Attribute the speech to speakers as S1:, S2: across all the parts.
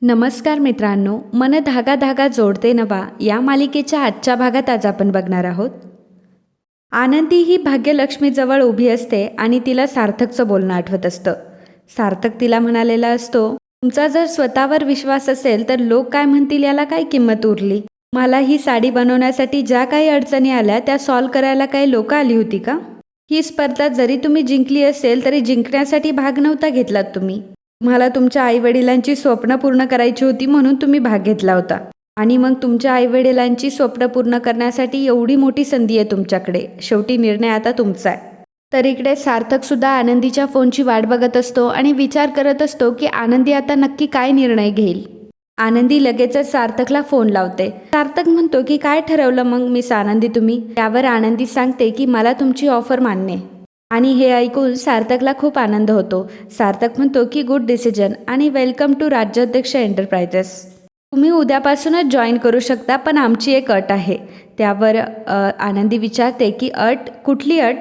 S1: नमस्कार मित्रांनो, मन धागा धागा जोडते नवा या मालिकेच्या आजच्या भागात आज आपण बघणार आहोत. आनंदी ही भाग्यलक्ष्मीजवळ उभी असते आणि तिला सार्थकचं बोलणं आठवत असतं. सार्थक तिला म्हणालेला असतो, तुमचा जर स्वतःवर विश्वास असेल तर लोक काय म्हणतील याला काय किंमत उरली. मला ही साडी बनवण्यासाठी ज्या काही अडचणी आल्या त्या सॉल्व्ह करायला काही लोक आली होती का. ही स्पर्धा जरी तुम्ही जिंकली असेल तरी जिंकण्यासाठी भाग नव्हता घेतलात तुम्ही. तुम्हाला तुमच्या आईवडिलांची स्वप्न पूर्ण करायची होती म्हणून तुम्ही भाग घेतला होता. आणि मग तुमच्या आईवडिलांची स्वप्न पूर्ण करण्यासाठी एवढी मोठी संधी आहे तुमच्याकडे. शेवटी निर्णय आता तुमचा आहे. तर इकडे सार्थकसुद्धा आनंदीच्या फोनची वाट बघत असतो आणि विचार करत असतो की आनंदी आता नक्की काय निर्णय घेईल. आनंदी लगेचच सार्थकला फोन लावते. सार्थक म्हणतो की काय ठरवलं मग मिस आनंदी तुम्ही. त्यावर आनंदी सांगते की मला तुमची ऑफर मान्य आहे. आणि हे ऐकून सार्थकला खूप आनंद होतो. सार्थक म्हणतो की गुड डिसिजन आणि वेलकम टू राज्याध्यक्ष एंटरप्राइजेस. तुम्ही उद्यापासूनच जॉईन करू शकता, पण आमची एक अट आहे. त्यावर आनंदी विचारते की अट कुठली अट.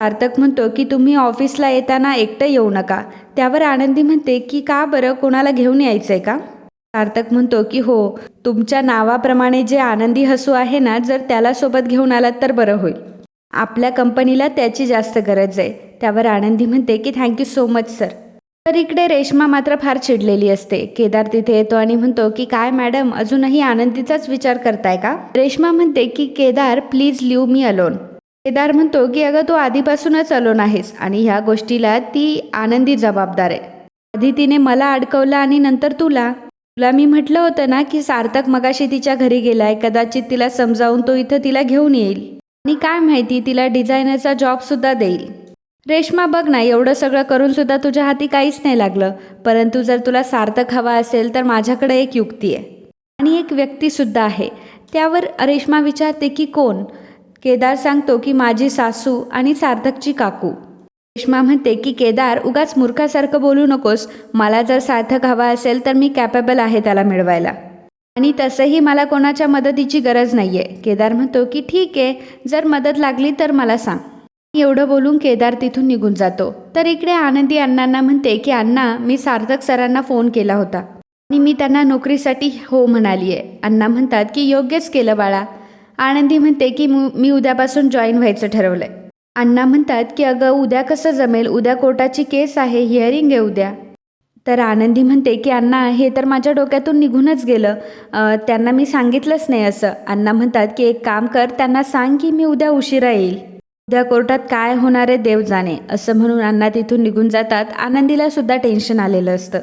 S1: सार्थक म्हणतो की तुम्ही ऑफिसला येताना एकटं येऊ नका. त्यावर आनंदी म्हणते की का बरं, कोणाला घेऊन यायचं आहे का. सार्थक म्हणतो की हो, तुमच्या नावाप्रमाणे जे आनंदी हसू आहे ना, जर त्याला सोबत घेऊन आलात तर बरं होईल. आपल्या कंपनीला त्याची जास्त गरज आहे. त्यावर आनंदी म्हणते की थँक्यू सो मच सर. तर इकडे रेश्मा मात्र फार चिडलेली असते. केदार तिथे येतो आणि म्हणतो की काय मॅडम, अजूनही आनंदीचाच विचार करताय का. रेश्मा म्हणते की Kedar please leave me alone. Kedar म्हणतो की अगं तू आधीपासूनच अलोन आहेस आणि ह्या गोष्टीला ती आनंदी जबाबदार आहे. आधी तिने मला अडकवलं आणि नंतर तुला. मी म्हटलं होतं ना की सार्थक मगाशी तिच्या घरी गेलाय, कदाचित तिला समजावून तो इथं तिला घेऊन येईल आणि काय माहिती तिला डिझायनरचा जॉबसुद्धा देईल. रेश्मा बघ ना, एवढं सगळं करूनसुद्धा तुझ्या हाती काहीच नाही लागलं. परंतु जर तुला सार्थक हवा असेल तर माझ्याकडे एक युक्ती आहे आणि एक व्यक्तीसुद्धा आहे. त्यावर रेश्मा विचारते की कोण. केदार सांगतो की माझी सासू आणि सार्थकची काकू. रेश्मा म्हणते की केदार, उगाच मूर्खासारखं बोलू नकोस. मला जर सार्थक हवा असेल तर मी कॅपेबल आहे त्याला मिळवायला आणि तसंही मला कोणाच्या मदतीची गरज नाही आहे. केदार म्हणतो की ठीक आहे, जर मदत लागली तर मला सांग. एवढं बोलून केदार तिथून निघून जातो. तर इकडे आनंदी अण्णांना म्हणते की अण्णा, मी सार्थक सरांना फोन केला होता आणि मी त्यांना नोकरीसाठी हो म्हणाली आहे. अण्णा म्हणतात की योग्यच केलं बाळा. आनंदी म्हणते की मी उद्यापासून जॉईन व्हायचं ठरवलंय. अण्णा म्हणतात की अगं उद्या कसं जमेल, उद्या कोर्टाची केस आहे, हिअरिंग आहे उद्या. तर आनंदी म्हणते की अण्णा, हे तर माझ्या डोक्यातून निघूनच गेलं. त्यांना मी सांगितलंच नाही असं. अण्णा म्हणतात की एक काम कर, त्यांना सांग की मी उद्या उशिरा येईल. उद्या कोर्टात काय होणार आहे देव जाणे. असं म्हणून अण्णा तिथून निघून जातात. आनंदीला सुद्धा टेन्शन आलेलं असतं.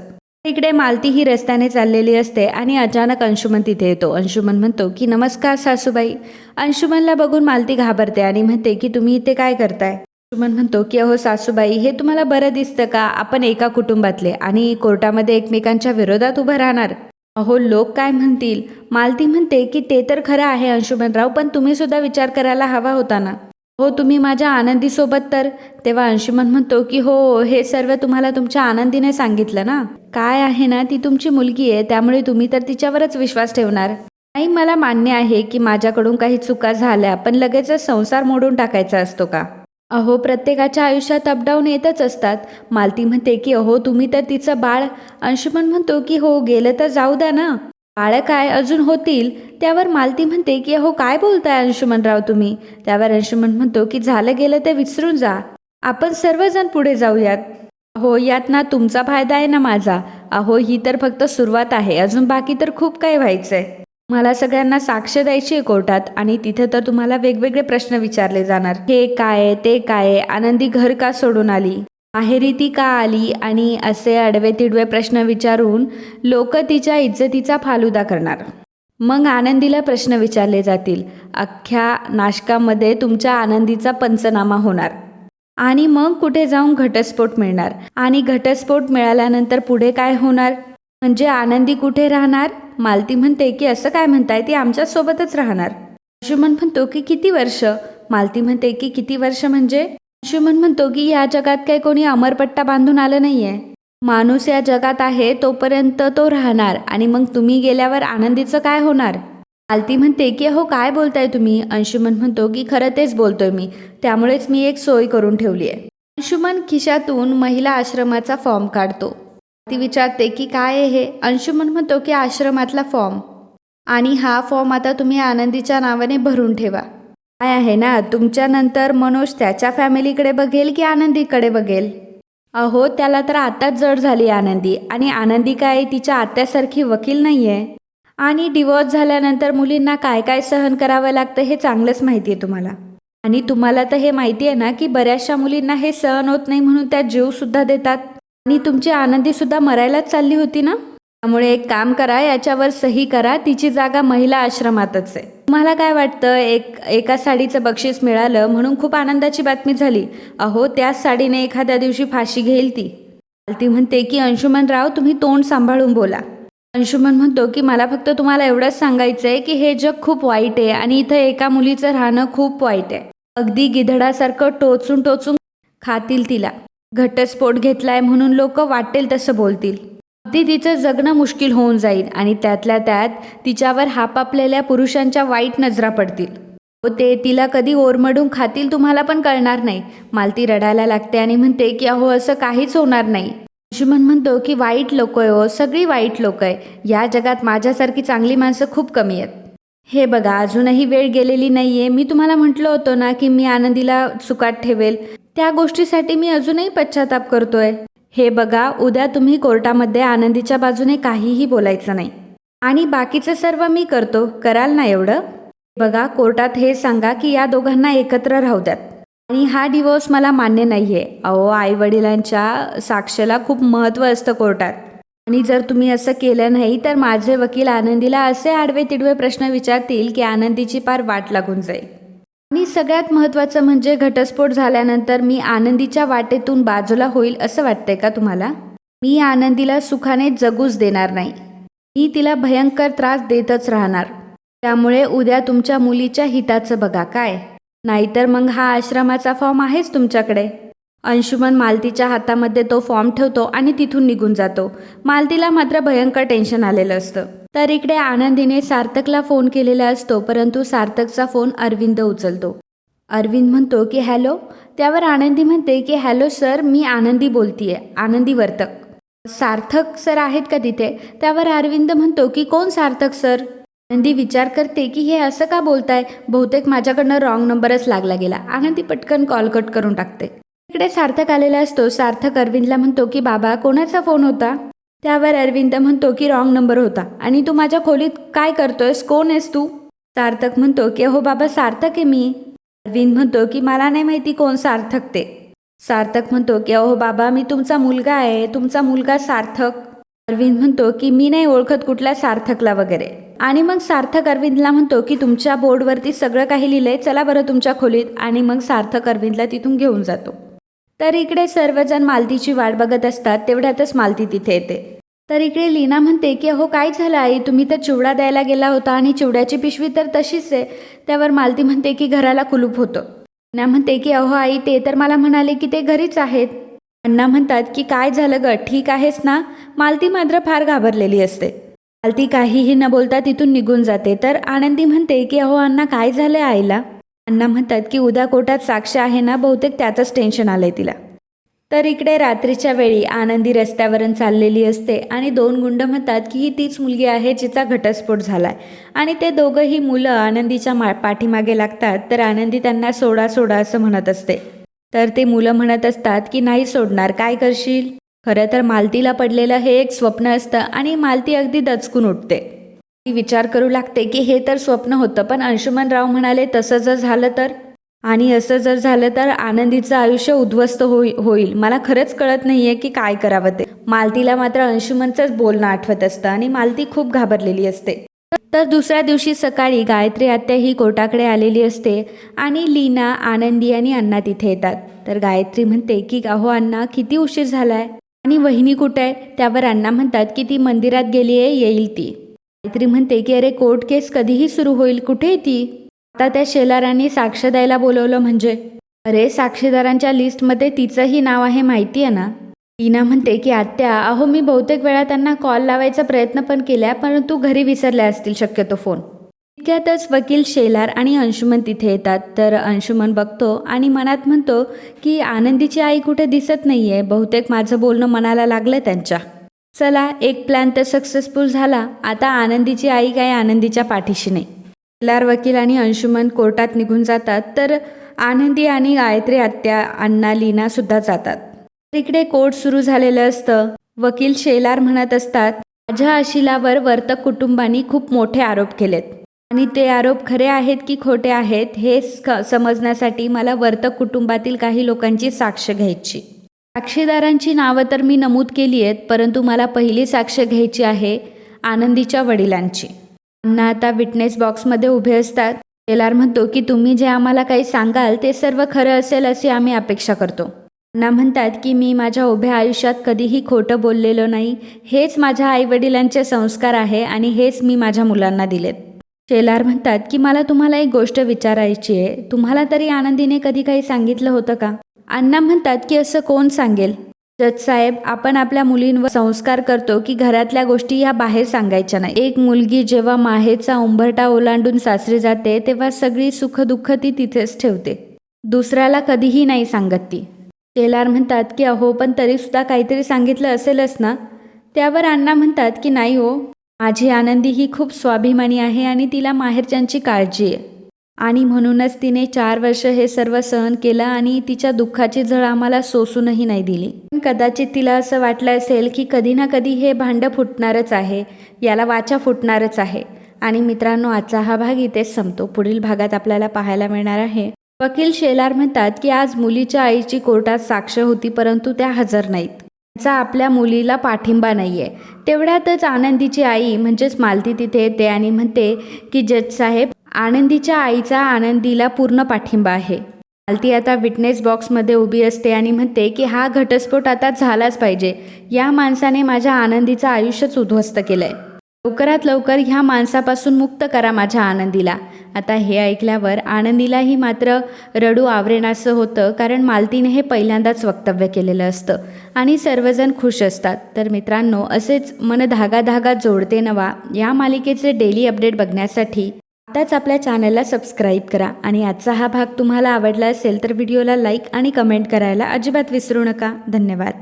S1: इकडे मालती ही रस्त्याने चाललेली असते आणि अचानक अंशुमन तिथे येतो. अंशुमन म्हणतो की नमस्कार सासूबाई. अंशुमनला बघून मालती घाबरते आणि म्हणते की तुम्ही इथे काय करताय. अंशुमन म्हणतो की अहो सासूबाई, हे तुम्हाला बरं दिसतं का, आपण एका कुटुंबातले आणि कोर्टामध्ये एकमेकांच्या विरोधात उभं राहणार. अहो लोक काय म्हणतील. मालती म्हणते की ते तर खरं आहे अंशुमनराव, पण तुम्ही सुद्धा विचार करायला हवा होता ना. हो, तुम्ही माझ्या आनंदीसोबत तर. तेव्हा अंशुमन म्हणतो की हो, हे सर्व तुम्हाला तुमच्या आनंदीने सांगितलं ना. काय आहे ना, ती तुमची मुलगी आहे, त्यामुळे तुम्ही तर तिच्यावरच विश्वास ठेवणार. नाही, मला मान्य आहे की माझ्याकडून काही चुका झाल्या, पण लगेचच संसार मोडून टाकायचा असतो का. अहो प्रत्येकाच्या आयुष्यात अपडाऊन येतच असतात. मालती म्हणते की अहो तुम्ही तर तिचं बाळ. अंशुमन म्हणतो की हो, गेलं तर जाऊ द्या ना, बाळ काय अजून होतील. त्यावर मालती म्हणते की अहो काय बोलताय अंशुमनराव तुम्ही. त्यावर अंशुमन म्हणतो की झालं गेलं ते विसरून जा, आपण सर्वजण पुढे जाऊयात. अहो यात ना तुमचा फायदा आहे ना माझा. अहो ही तर फक्त सुरुवात आहे, अजून बाकी तर खूप काही व्हायचंय. मला सगळ्यांना साक्ष द्यायची आहे कोर्टात आणि तिथे तर तुम्हाला वेगवेगळे प्रश्न विचारले जाणार. हे काय, ते काय, आनंदी घर का सोडून आली, माहेरी ती का आली, आणि असे अडवे तिडवे प्रश्न विचारून लोक तिच्या इज्जतीचा फालुदा करणार. मग आनंदीला प्रश्न विचारले जातील. अख्ख्या नाशकामध्ये तुमच्या आनंदीचा पंचनामा होणार आणि मग कुठे जाऊन घटस्फोट मिळणार आणि घटस्फोट मिळाल्यानंतर पुढे काय होणार, म्हणजे आनंदी कुठे राहणार. मालती म्हणते की असं काय म्हणताय, ती आमच्यासोबतच राहणार. अंशुमन म्हणतो की किती वर्ष. मालती म्हणते की किती वर्ष म्हणजे. अंशुमन म्हणतो की या जगात काही कोणी अमरपट्टा बांधून आलं नाहीये. माणूस या जगात आहे तोपर्यंत तो राहणार आणि मग तुम्ही गेल्यावर आनंदीचं काय होणार. मालती म्हणते की अहो काय बोलताय तुम्ही. अंशुमन म्हणतो की खरं तेच बोलतोय मी, त्यामुळेच मी एक सोय करून ठेवली आहे. अंशुमन खिशातून महिला आश्रमाचा फॉर्म काढतो ती विचारते की काय आहे हे. अंशुमन म्हणतो की आश्रमातला फॉर्म, आणि हा फॉर्म आता तुम्ही आनंदीच्या नावाने भरून ठेवा. काय आहे ना, तुमच्यानंतर मनोज त्याच्या फॅमिलीकडे बघेल की आनंदीकडे बघेल. अहो, त्याला तर आताच जड झाली आनंदी, आणि आनंदी काय तिच्या आत्यासारखी वकील नाही आहे. आणि डिवोर्स झाल्यानंतर मुलींना काय काय सहन करावं लागतं हे चांगलंच माहिती आहे तुम्हाला. आणि तुम्हाला तर हे माहिती आहे ना की बऱ्याचशा मुलींना हे सहन होत नाही म्हणून त्या जीवसुद्धा देतात. आणि तुमची आनंदीसुद्धा मरायलाच चालली होती ना. त्यामुळे एक काम करा, याच्यावर सही करा. तिची जागा महिला आश्रमातच आहे. तुम्हाला काय वाटतं, एका साडीचं बक्षीस मिळालं म्हणून खूप आनंदाची बातमी झाली. अहो, त्याच साडीने एखाद्या दिवशी फाशी घेईल ती. ती म्हणते की अंशुमनराव, तुम्ही तोंड सांभाळून बोला. अंशुमन म्हणतो की मला फक्त तुम्हाला एवढंच सांगायचं आहे की हे जग खूप वाईट आहे आणि इथं एका मुलीचं राहणं खूप वाईट आहे. अगदी गिधडासारखं टोचून टोचून खातील तिला. घटस्फोट घेतलाय म्हणून लोक वाटेल तसं बोलतील. अगदी तिचं जगणं मुश्किल होऊन जाईल, आणि त्यातल्या त्यात तिच्यावर हापापलेल्या पुरुषांच्या वाईट नजरा पडतील. ते तिला कधी ओरमडून खातील तुम्हाला पण कळणार नाही. मालती रडायला लागते आणि म्हणते की अहो, असं काहीच होणार नाही. अंशुमन म्हणतो की वाईट लोक आहे हो, सगळी वाईट लोक आहे. या जगात माझ्यासारखी चांगली माणसं खूप कमी आहेत. हे बघा, अजूनही वेळ गेलेली नाहीये. मी तुम्हाला म्हटलं होतं ना की मी आनंदीला सुखात ठेवेल. त्या गोष्टीसाठी मी अजूनही पश्चाताप करतोय. हे बघा, उद्या तुम्ही कोर्टामध्ये आनंदीच्या बाजूने काहीही बोलायचं नाही, आणि बाकीचं सर्व मी करतो. कराल ना एवढं? बघा, कोर्टात हे सांगा की या दोघांना एकत्र राहू द्यात, आणि हा डिवोर्स मला मान्य नाहीये. अहो, आई वडिलांच्या साक्षेला खूप महत्त्व असतं कोर्टात, आणि जर तुम्ही असं केलं नाही तर माझे वकील आनंदीला असे आडवे तिडवे प्रश्न विचारतील की आनंदीची पार वाट लागून जाईल. आणि सगळ्यात महत्त्वाचं म्हणजे घटस्फोट झाल्यानंतर मी आनंदीच्या वाटेतून बाजूला होईल असं वाटतंय का तुम्हाला? मी आनंदीला सुखाने जगूच देणार नाही. मी तिला भयंकर त्रास देतच राहणार. त्यामुळे उद्या तुमच्या मुलीच्या हिताचं बघा काय, नाहीतर मग हा आश्रमाचा फॉर्म आहेच तुमच्याकडे. अंशुमन मालतीच्या हातामध्ये तो फॉर्म ठेवतो आणि तिथून निघून जातो. मालतीला मात्र भयंकर टेन्शन आलेलं असतं. तर इकडे आनंदीने सार्थकला फोन केलेला असतो, परंतु सार्थकचा फोन अरविंद उचलतो. अरविंद म्हणतो की हॅलो. त्यावर आनंदी म्हणते की हॅलो सर, मी आनंदी बोलतीये, आनंदी वर्तक. सार्थक सर आहेत का तिथे? त्यावर अरविंद म्हणतो की कोण सार्थक सर? आनंदी विचार करते की हे असं का बोलताय, बहुतेक माझ्याकडनं रॉंग नंबरच लागला गेला. आनंदी पटकन कॉल कट करून टाकते. इकडे सार्थक आलेला असतो. सार्थक अरविंदला म्हणतो की बाबा, कोणाचा फोन होता? त्यावर अरविंद म्हणतो की रॉंग नंबर होता, आणि तू माझ्या खोलीत काय करतोयस, कोण आहेस तू? सार्थक म्हणतो की हो बाबा, सार्थक आहे मी. अरविंद म्हणतो की मला नाही माहिती कोण सार्थक ते. सार्थक म्हणतो की अहो बाबा, मी तुमचा मुलगा आहे, तुमचा मुलगा सार्थक. अरविंद म्हणतो की मी नाही ओळखत कुठल्या सार्थकला वगैरे. आणि मग सार्थक अरविंदला म्हणतो की तुमच्या बोर्डवरती सगळं काही लिहिलंय, चला बरं तुमच्या खोलीत. आणि मग सार्थक अरविंदला तिथून घेऊन जातो. तर इकडे सर्वजण मालतीची वाट बघत असतात. तेवढ्यातच मालती तिथे येते. तर इकडे लीना म्हणते की अहो काय झालं आई, तुम्ही तर चिवडा द्यायला गेला होता आणि चिवड्याची पिशवी तर तशीच आहे. त्यावर मालती म्हणते की घराला कुलूप होतं. लीना म्हणते की अहो आई, ते तर मला म्हणाले की ते घरीच आहेत. अण्णा म्हणतात की काय झालं ग, ठीक आहेस ना? मालती मात्र फार घाबरलेली असते. मालती काहीही न बोलता तिथून निघून जाते. तर आनंदी म्हणते की अहो अण्णा, काय झालंय आईला? अण्णा म्हणतात की उद्या कोर्टात साक्ष आहे ना, बहुतेक त्याचंच टेन्शन आलंय तिला. तर इकडे रात्रीच्या वेळी आनंदी रस्त्यावरून चाललेली असते, आणि दोन गुंड म्हणतात की ही तीच मुलगी आहे जिचा घटस्फोट झालाय. आणि ते दोघंही मुलं आनंदीच्या पाठीमागे लागतात. तर आनंदी त्यांना सोडा सोडा असं म्हणत असते. तर ते मुलं म्हणत असतात की नाही सोडणार, काय करशील? खरं तर मालतीला पडलेलं हे एक स्वप्न असतं, आणि मालती अगदी दचकून उठते. ती विचार करू लागते की हे तर स्वप्न होतं, पण अंशुमनराव म्हणाले तसं जर झालं तर, आणि असं जर झालं तर आनंदीचं आयुष्य उद्ध्वस्त होईल. मला खरंच कळत नाहीये की काय करावं ते. मालतीला मात्र अंशुमनचंच बोलणं आठवत असतं, आणि मालती खूप घाबरलेली असते. तर दुसऱ्या दिवशी सकाळी गायत्री आत्या ही कोर्टाकडे आलेली असते, आणि लीना, आनंदी आणि अण्णा तिथे येतात. तर गायत्री म्हणते की अहो अण्णा, किती उशीर झालाय, आणि वहिनी कुठे आहे? त्यावर अण्णा म्हणतात की ती मंदिरात गेली आहे, येईल ती. गायत्री म्हणते की अरे, कोर्ट केस कधीही सुरू होईल, कुठे आहे ती? आता त्या शेलारांनी साक्ष द्यायला बोलवलं म्हणजे? अरे, साक्षीदारांच्या लिस्टमध्ये तिचंही नाव आहे, माहिती आहे ना? लीना म्हणते की आत्या, अहो मी बहुतेक वेळा त्यांना कॉल लावायचा प्रयत्न पण केला, परंतु घरी विसरल्या असतील शक्यतो फोन. इतक्यातच वकील शेलार आणि अंशुमन तिथे येतात. तर अंशुमन बघतो आणि मनात म्हणतो की आनंदीची आई कुठे दिसत नाहीये, बहुतेक माझं बोलणं मनाला लागलं त्यांच्या. चला, एक प्लॅन तर सक्सेसफुल झाला. आता आनंदीची आई काय आनंदीच्या पाठीशी नाही. शेलार वकील आणि अंशुमन कोर्टात निघून जातात, तर आनंदी आणि गायत्री आत्या, अण्णा, लीना सुद्धा जातात. इकडे कोर्ट सुरू झालेलं असतं. वकील शेलार म्हणत असतात, माझ्या अशिलावर वर्तक कुटुंबांनी खूप मोठे आरोप केलेत आणि ते आरोप खरे आहेत की खोटे आहेत हे समजण्यासाठी मला वर्तक कुटुंबातील काही लोकांची साक्ष घ्यायची. साक्षीदारांची नावं तर मी नमूद केली आहेत, परंतु मला पहिली साक्ष घ्यायची आहे आनंदीच्या वडिलांची. अण्णा आता विटनेस बॉक्समध्ये उभे असतात. शेलार म्हणतो की तुम्ही जे आम्हाला काही सांगाल ते सर्व खरं असेल अशी आम्ही अपेक्षा करतो. अण्णा म्हणतात की मी माझ्या उभ्या आयुष्यात कधीही खोटं बोललेलो नाही. हेच माझ्या आईवडिलांचे संस्कार आहे आणि हेच मी माझ्या मुलांना दिलेत. शेलार म्हणतात की मला तुम्हाला एक गोष्ट विचारायची आहे. तुम्हाला तरी आनंदीने कधी काही सांगितलं होतं का? अण्णा म्हणतात की असं कोण सांगेल? जज साहेब, आपण आपल्या मुलींवर संस्कार करतो की घरातल्या गोष्टी ह्या बाहेर सांगायच्या नाही. एक मुलगी जेव्हा माहेरचा उंबरठा ओलांडून सासरी जाते तेव्हा सगळी सुखदुःख ती तिथेच ठेवते. दुसऱ्याला कधीही नाही सांगत ती. शेलार म्हणतात की अहो, पण तरीसुद्धा काहीतरी सांगितलं असेलच ना? त्यावर अण्णा म्हणतात की नाही हो, माझी आनंदी ही खूप स्वाभिमानी आहे आणि तिला माहेरच्यांची काळजी आहे आणि म्हणूनच तिने 4 वर्ष हे सर्व सहन केलं आणि तिच्या दुःखाची झळ आम्हाला सोसूनही नाही दिली. पण कदाचित तिला असं वाटलं असेल की कधी ना कधी हे भांडं फुटणारच आहे, याला वाचा फुटणारच आहे. आणि मित्रांनो, आजचा हा भाग इथेच संपतो. पुढील भागात आपल्याला पाहायला मिळणार आहे. वकील शेलार म्हणतात की आज मुलीच्या आईची कोर्टात साक्ष होती, परंतु त्या हजर नाहीत. त्यांचा आपल्या मुलीला पाठिंबा नाही आहे. तेवढ्यातच आनंदीची आई म्हणजेच मालती तिथे येते आणि म्हणते की जज साहेब, आनंदीच्या आईचा आनंदीला पूर्ण पाठिंबा आहे. मालती आता विटनेस बॉक्समध्ये उभी असते आणि म्हणते की हा घटस्फोट आता झालाच पाहिजे. या माणसाने माझ्या आनंदीचं आयुष्यच उद्ध्वस्त केलं आहे. लवकरात लवकर ह्या माणसापासून मुक्त करा माझ्या आनंदीला. आता हे ऐकल्यावर आनंदीलाही मात्र रडू आवरेनासं होतं, कारण मालतीने हे पहिल्यांदाच वक्तव्य केलेलं असतं आणि सर्वजण खुश असतात. तर मित्रांनो, असेच मन धागा धागा जोडते नवा या मालिकेचे डेली अपडेट बघण्यासाठी आताच आपल्या चॅनलला सबस्क्राईब करा. आणि आजचा हा भाग तुम्हाला आवडला असेल तर व्हिडिओला लाईक आणि कमेंट करायला अजिबात विसरू नका. धन्यवाद.